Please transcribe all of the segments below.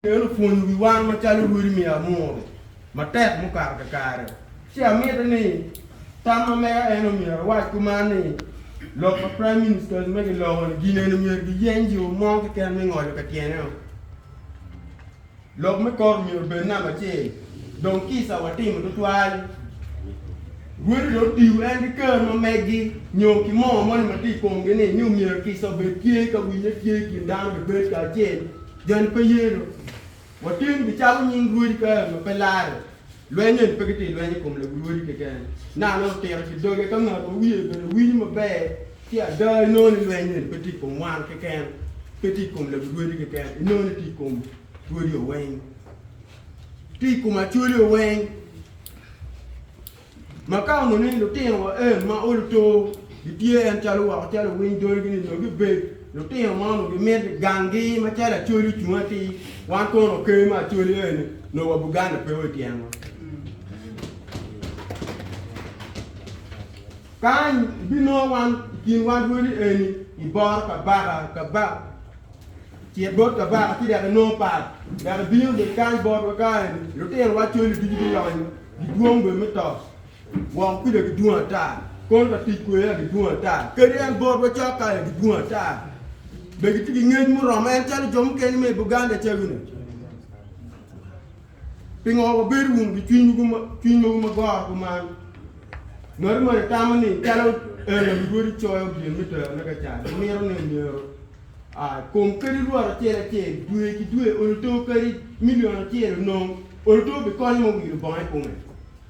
Eno phone we wan ma chalu wuri mi amore. Ma tek mu kar kare. Si amete ni tama me eno mi wa kuma ni lo ma prime minister me ke lo ni gine no mi gi yenji o mo ke ken mi ngol ka tiene. Lo me kor mi be na ma che. Don kisa wa tim to twal. Wuri lo diu en ke ma megi nyo ki mo mo ni ma ti kong ge ni nyu mi kisa be tie ka wi ne tie ki dan be ka che. Jan pe yero. Watin bicara nying ruid ka mapelare luenye pekiti luenye kum le ruid ke kan na no ter ki doge ka na ko wiye be wiye mo be ti ada no ni luenye petit kum wan ke kan petit kum le ruid ke kan no ni ti kum ruid yo wen ti kum achuli yo wen maka no ni lo tin wa ma olto di tie en chalu wa chalu wen doge ni no be lo tin ma no me gangi ma chala chuli tuati wan kono ke ma chuli ene no wa bugana pe weti eno kan bino wan kin wan wuli eni I bar ka ba ti bot ka ba ti da no pa da biu de kan bor wa kan lo tin wa chuli di di wa di duong be meto wan ku de di duong ta kon ka ti ku ya di duong ta ke den bor wa cha ka di duong ta be ti ngeen mu romen tan jom ken me buganda chegune pingo be rum bi twingu ma gor ku man nor mo tamani talo le gori choyo bi mi to na ka cha mi ro ne mi ro kom keri ruara tere che due ki due o to keri milion tere no o to be kon mo wi bo ai come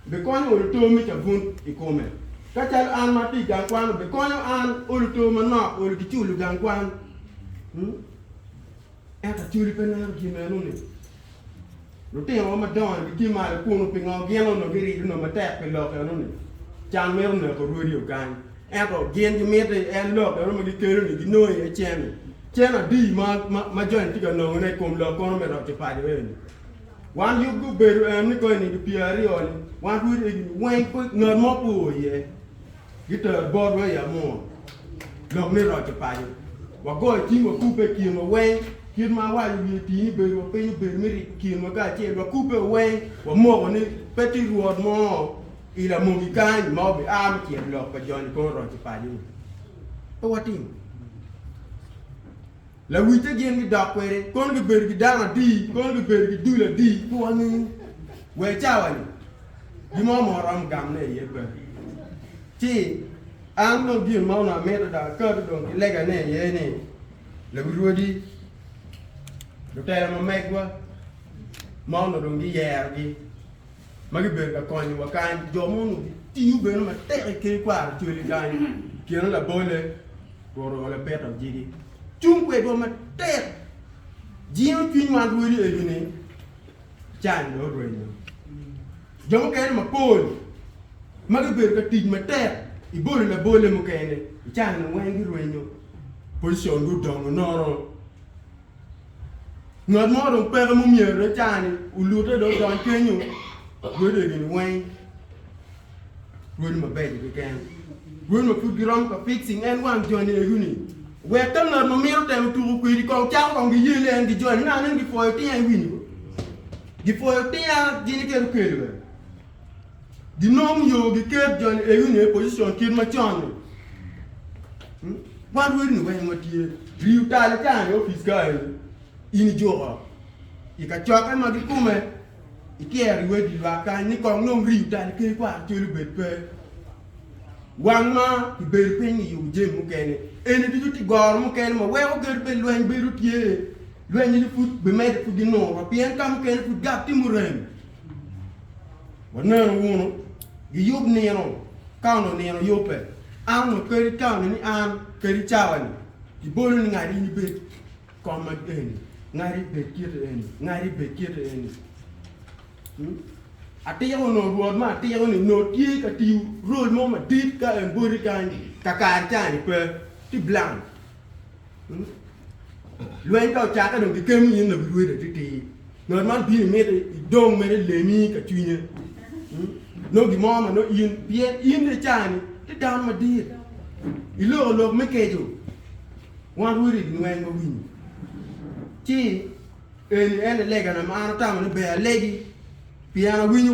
be kon o to mi ta bun I come ka cha an ma ti gan kwan be kon an o to ma no o ki chulu gan kwan ka chuli pe na ki me no ne lo te o ma don ki ma le ku no pe ngo gelo no giri no ma te pe lo ka no ne chan me no ko ru ri gan ko gen ki me te en lo ka no ma ki kero ni no e chen chena di ma join ti ga no ne kom lo ko no me ro te pa de we wan yu gu beru ni ko ni pi ari on wan ru ni wen ko no mo pu ye gita board we ya mo lo ne ro te pa de wa go ti mo ku pe ki mo wen ki ma wa yu ti be ro pe be mi ri ki mo ka che wa ku pe wen wa mo ni petit ruod mo ila mo mi kan mo be am ki lo pa join ko ro te pa de to wa ti la wite gen gi dak were kon gi ber gi dana di kon gi ber gi dula di ko ani we chawani gi mo ram gam ne ye be ti an no gi mo na me da ka do gi lega ne ye ne le ruodi do tele ma megwa mo no do gi yer gi ma gi ber ga kon wa kan jo mo no ti u be no ma te ke kwa tu li gan ki no la bole ro la peta gi chung kwe do ma tek jino twin wan ruodi e ni chan do ro ni jom ken ma pol ma ge ber ka tij ma tek I bole la bole mo ken chan no wen gi ro ni position do dong no ro ngod mo do pe mo mi re chan u lu te do don kenyu do de ni wen ruodi ma be gi ken ruodi ma fu gi rom ka fixing en wan joni e ni we tam na no miro tem tu ku di ko cha ko ngi yele en di join na ngi fo ti en wini di fo ti ya di ni ke ku le di nom yo gi ke join e wini position ki ma chon wan we ni we mo ti ri ta le cha yo fiscal ini jo I ka cha ka ma di ku me I ke ri we di wa ka ni ko no ri ta ni ke kwa ti lu be pe wan ma I ber pe ni yu je mu ke ni eni di ti gor mu ken mo we o ger be lwen be rutie lwen ni fut be med fu di no wa pien kam ken fu gap ti mu rem wona wono gi yob ne no ka no ne no yope am no ke ka ni am ke ri chawani di bolu ni ngari ni be ko ma eni ngari be kire eni ngari be kire eni ati yo no ruod ma ati yo ni no ti ka ti rol mo ma dit ka en bori kan ka ka cha ni pe ti blanc luen ka cha ka dong ki kem yin na ruoi de ti no man bi me de dong me le mi ka twinye no gi mo ma no yin bien yin de cha ni ti down ma di I lo me ke jo wan ruoi ni wen ma win ti eni ene lega na mana tama ne be legi piano winyu